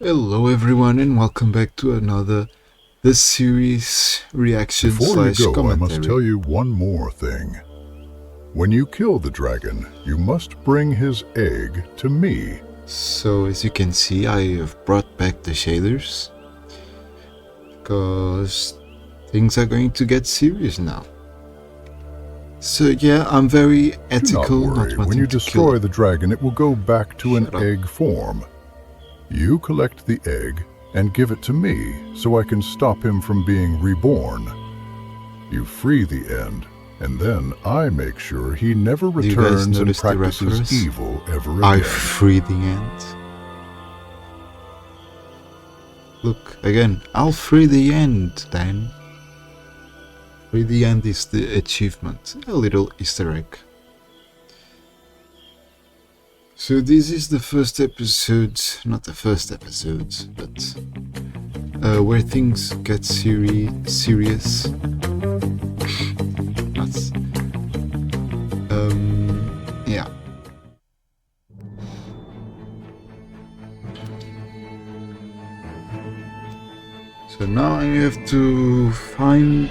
Hello everyone and welcome back to another this series reaction Before you slash go, I must tell commentary. you one more thing. When you kill the dragon, you must bring his egg to me. So as you can see, I have brought back the shaders because things are going to get serious now. So yeah, I'm very Do not ethical, not worry, when wanting you to destroy kill. the dragon, it will go back to an Shut up. egg form. You collect the egg and give it to me so I can stop him from being reborn. You free the end, and then I make sure he never Do you guys returns and notice the practices reference? evil ever I again. free the end. Look, again, I'll free the end then. Free the end is the achievement, a little Easter egg. So this is the first episode, not the first episode, but where things get serious. That's, yeah. So now I have to find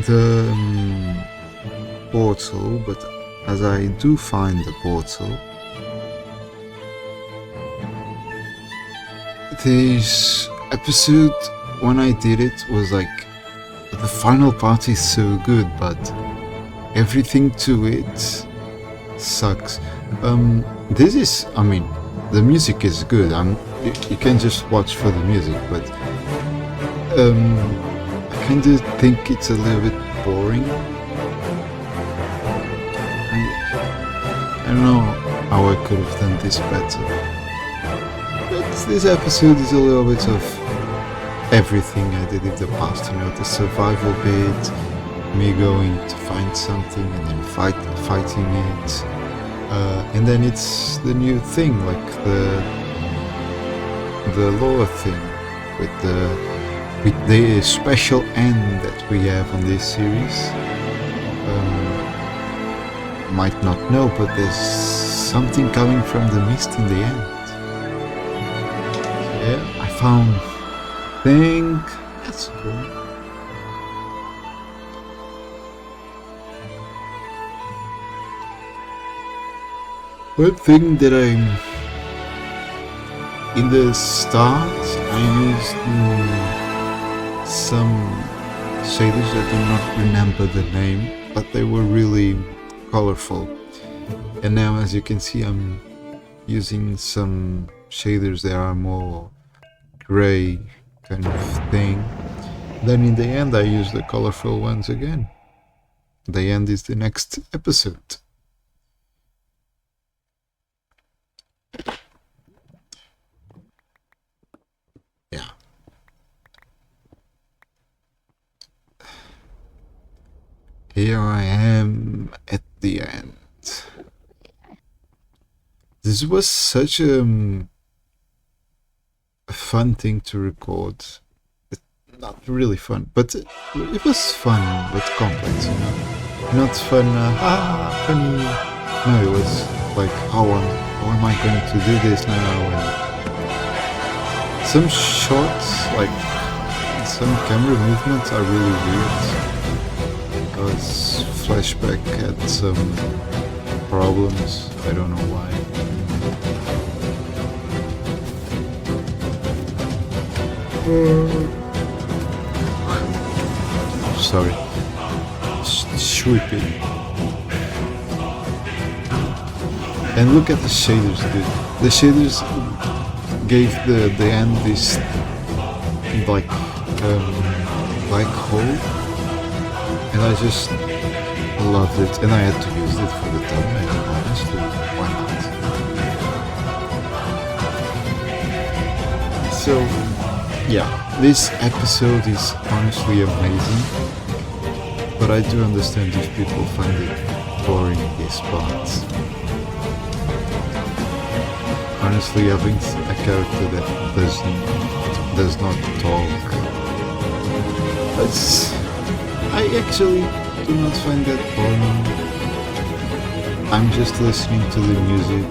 the portal, but as I do find the portal, this episode, when I did it, was like, the final part is so good, but everything to it sucks. This is, I mean, the music is good. You can just watch for the music, but I kind of think it's a little bit boring. I don't know how I could have done this better. But this episode is a little bit of everything I did in the past, you know, the survival bit, me going to find something and then fighting it, and then it's the new thing, like the lore thing with the special end that we have on this series. Might not know, but there's something coming from the mist in the end. Yeah, I found thing. That's cool. One thing that in the start I used some shaders. I do not remember the name, but they were really colorful. And now, as you can see, I'm using some shaders that are more gray kind of thing. Then in the end I use the colorful ones again. The end is the next episode. Yeah. Here I am at the end. This was such a fun thing to record. Not really fun, but it was fun, but complex, you know. Not fun, funny. No, it was like, how am I going to do this now? And some shots, like some camera movements, are really weird because Flashback had some problems. I don't know why. Sorry. Sweeping. And look at the shaders, dude. The shaders gave the end this like black hole, and I just loved it, and I had to use it for the thumbnail. Honestly, why not? So yeah, this episode is honestly amazing, but I do understand if people find it boring in these parts. Honestly, having a character that does not talk, I actually do not find that boring. I'm just listening to the music,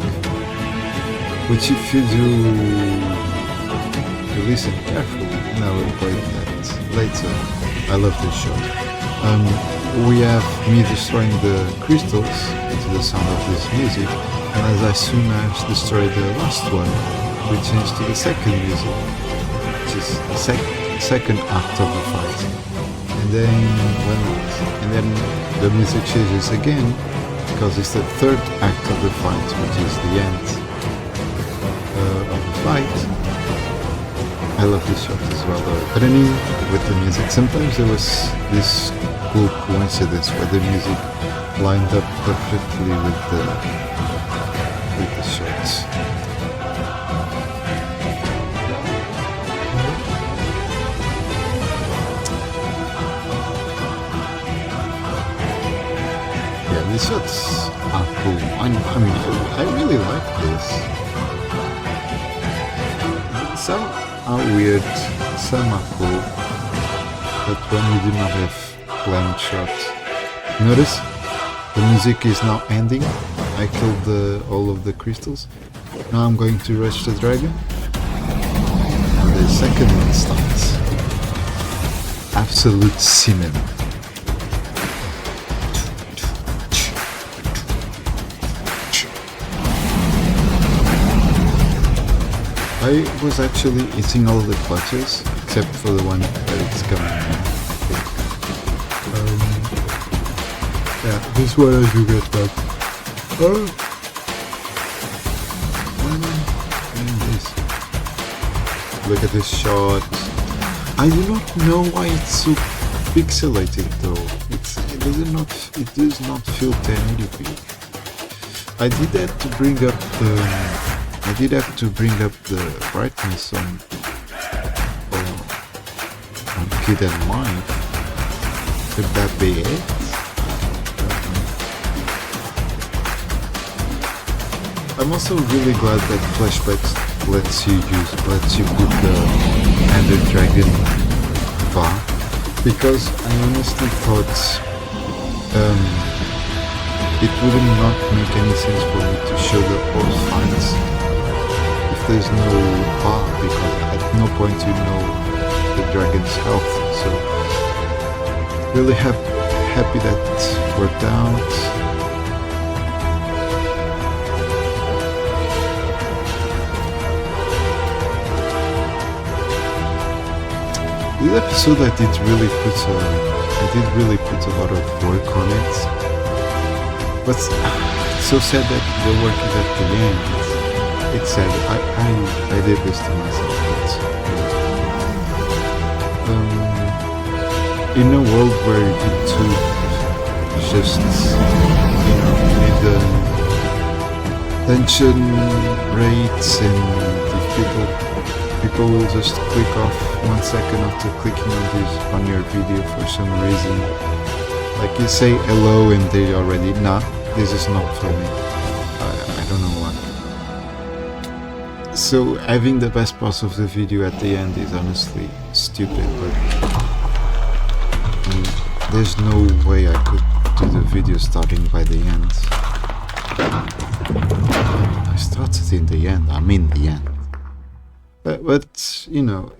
which if you do you listen carefully, and I will play that later. I love this shot. We have me destroying the crystals to the sound of this music, and as soon as I destroy the last one, we change to the second music, which is the second act of the fight. And then the music changes again, because it's the third act of the fight, which is the end of the fight. I love this shot as well, though. But I mean, with the music, sometimes there was this cool coincidence where the music lined up perfectly with the shots. Yeah, these shots are cool. I really like this. Some are weird, some are cool, but when we do not have planned shots. Notice the music is now ending. I killed all of the crystals. Now I'm going to rush the dragon, and the second one starts. Absolute cinema. I was actually eating all the clutches, except for the one that it's coming now. Yeah, this one I do get that. Oh! Look at this shot. I do not know why it's so pixelated though. It does not feel 1080p. I did have to bring up the brightness on Kid and Mike. Could that be it? I'm also really glad that Flashbacks lets you put the Ender Dragon bar, because I honestly thought it would not make any sense for me to show the boss fights if there's no bar, because at no point you know the dragon's health. So really happy that it worked out. This episode I did really put a lot of work on it, but it's so sad that the work is at the end. It's sad. I did this to myself, but in a world where YouTube just need the attention rates, and if people will just click off 1 second after clicking on your video for some reason. Like you say hello and they already, nah, this is not for me. I don't know why. So having the best parts of the video at the end is honestly stupid, but there's no way I could do the video starting by the end. I started in the end, I'm in the end. But you know,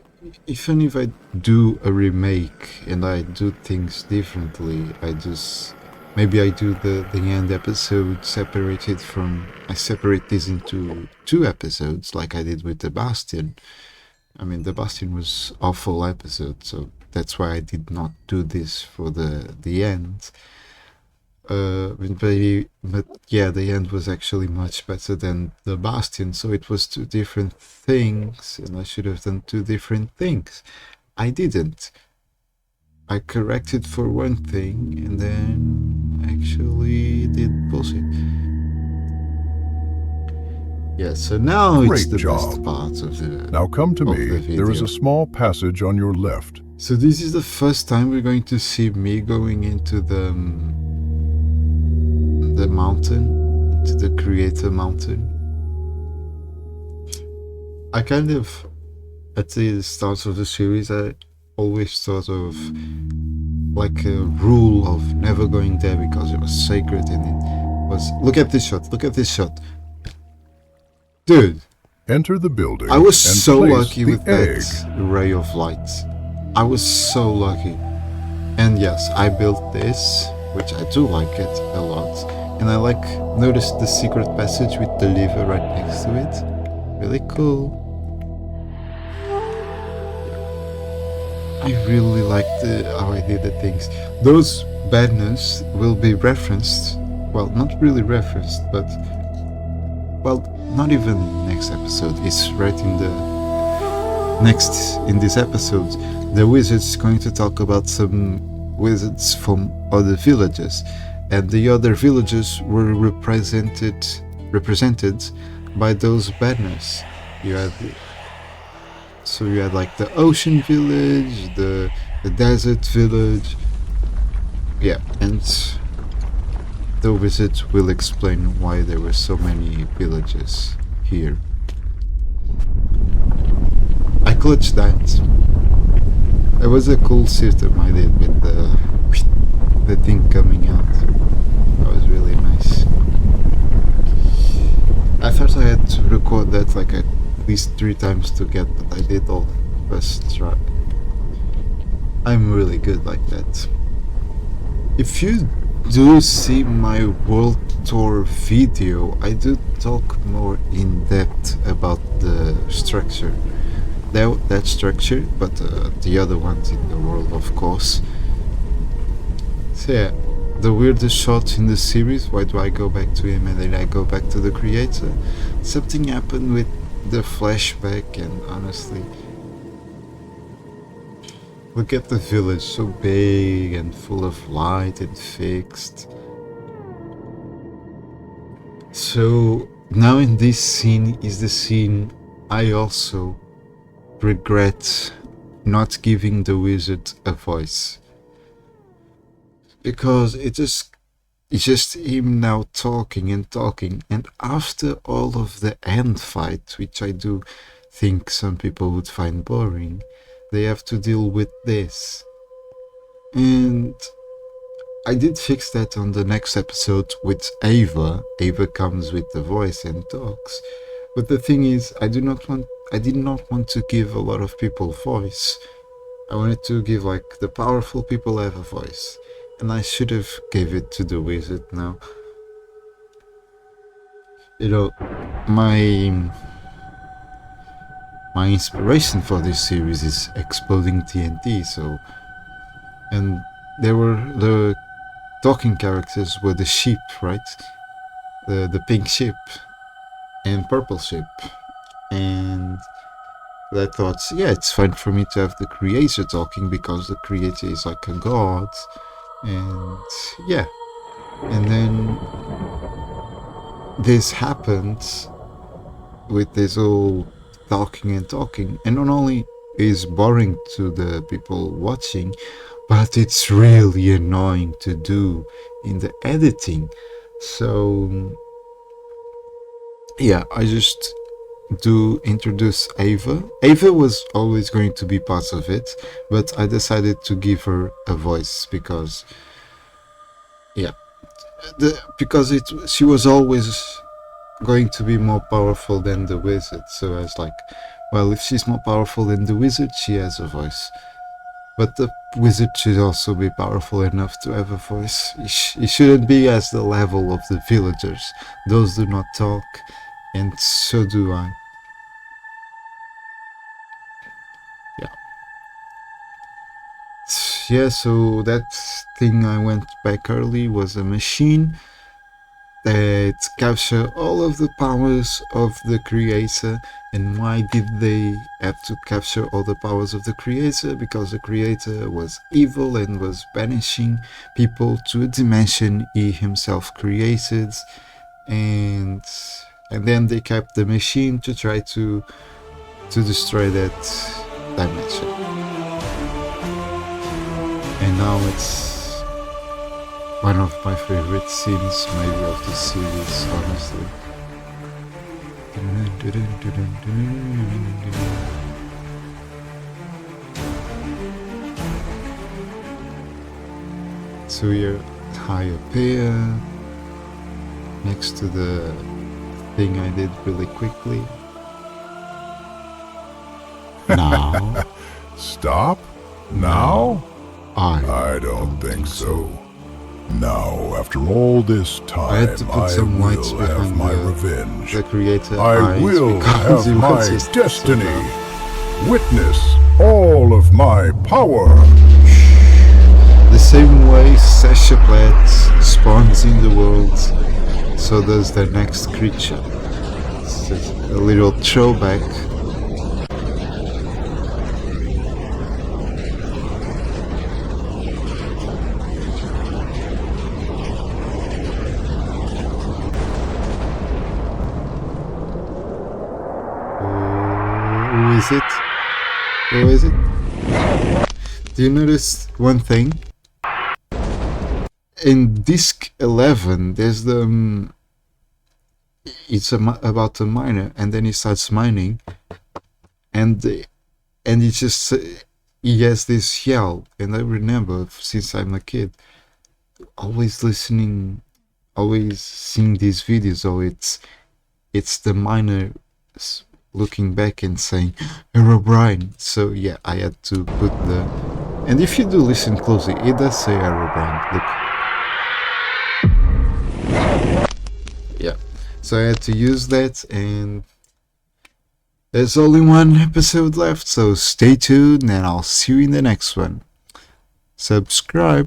even if I do a remake and I do things differently, maybe I do the end episode separated from, I separate this into 2 episodes like I did with the Bastion. I mean, the Bastion was awful episode, so that's why I did not do this for the end. But yeah, the end was actually much better than the Bastion, so it was 2 different things, and I should have done 2 different things. I didn't. I corrected for one thing, and then actually did bullshit. Yeah, so now Great it's the job. best part of the Now come to of me. the video. There is a small passage on your left. So this is the first time we're going to see me going into the mountain, into the Creator Mountain. I kind of, at the start of the series, I always thought of like a rule of never going there because it was sacred, and it was, look at this shot, dude, Enter the building I was and so place lucky the with egg. that ray of light. I was so lucky. And yes, I built this, which I do like it a lot. And I noticed the secret passage with the lever right next to it. Really cool. I really liked how I did the things. Those badness will be referenced. Well, not really referenced, but well, not even next episode. It's right in the next in this episode. The wizard's going to talk about some wizards from other villages, and the other villages were represented by those banners. You had like the ocean village, the desert village, yeah, and the wizard will explain why there were so many villages here. I clutched that. It was a cool system I did with the thing coming out. That was really nice. I thought I had to record that like at least 3 times to get, but I did all first try. I'm really good like that. If you do see my world tour video, I do talk more in depth about the structure. That structure, but the other ones in the world, of course. So yeah, the weirdest shot in the series, why do I go back to him and then I go back to the creator? Something happened with the flashback, and honestly, look at the village, so big and full of light and fixed. So now in this scene is the scene I also regret not giving the wizard a voice, because it's just him now talking and talking, and after all of the end fight, which I do think some people would find boring, they have to deal with this. And I did fix that on the next episode with Ava. Ava comes with the voice and talks, but the thing is, I did not want to give a lot of people voice. I wanted to give like the powerful people have a voice, and I should have gave it to the wizard now. You know, my inspiration for this series is exploding TNT, so, and the talking characters were the sheep, right? The pink sheep and purple sheep, and I thought, yeah, it's fine for me to have the creator talking because the creator is like a god, and yeah. And then this happened with this whole talking, and not only is boring to the people watching, but it's really annoying to do in the editing. So yeah, I just do introduce Ava. Ava was always going to be part of it, but I decided to give her a voice because, yeah, because she was always going to be more powerful than the wizard. So I was like, well, if she's more powerful than the wizard, she has a voice. But the wizard should also be powerful enough to have a voice. He shouldn't be as the level of the villagers. Those do not talk, and so do I. Yeah, so that thing I went back early was a machine that captured all of the powers of the creator. And why did they have to capture all the powers of the creator? Because the creator was evil and was banishing people to a dimension he himself created, and then they kept the machine to try to destroy that dimension. And now it's one of my favorite scenes maybe of the series, honestly. So we're high up here, next to the thing I did really quickly. Now Stop? Now? I I don't think so. Now, after all this I time, had to put some lights will have behind my the revenge. creator I eyes will because have he my wants us to destiny. survive. Witness all of my power. The same way Sash-A-Platt spawns in the world, so does the next creature. It's just a little throwback. Who is it? Who is it? Do you notice one thing? In disc 11, there's the it's about a miner, and then he starts mining, and he just he has this yell, and I remember since I'm a kid, always listening, always seeing these videos. Oh, it's the miner looking back and saying Herobrine. So yeah, I had to put the, and if you do listen closely, it does say Herobrine. Look. Yeah, so I had to use that, and there's only one episode left, so stay tuned and I'll see you in the next one. Subscribe.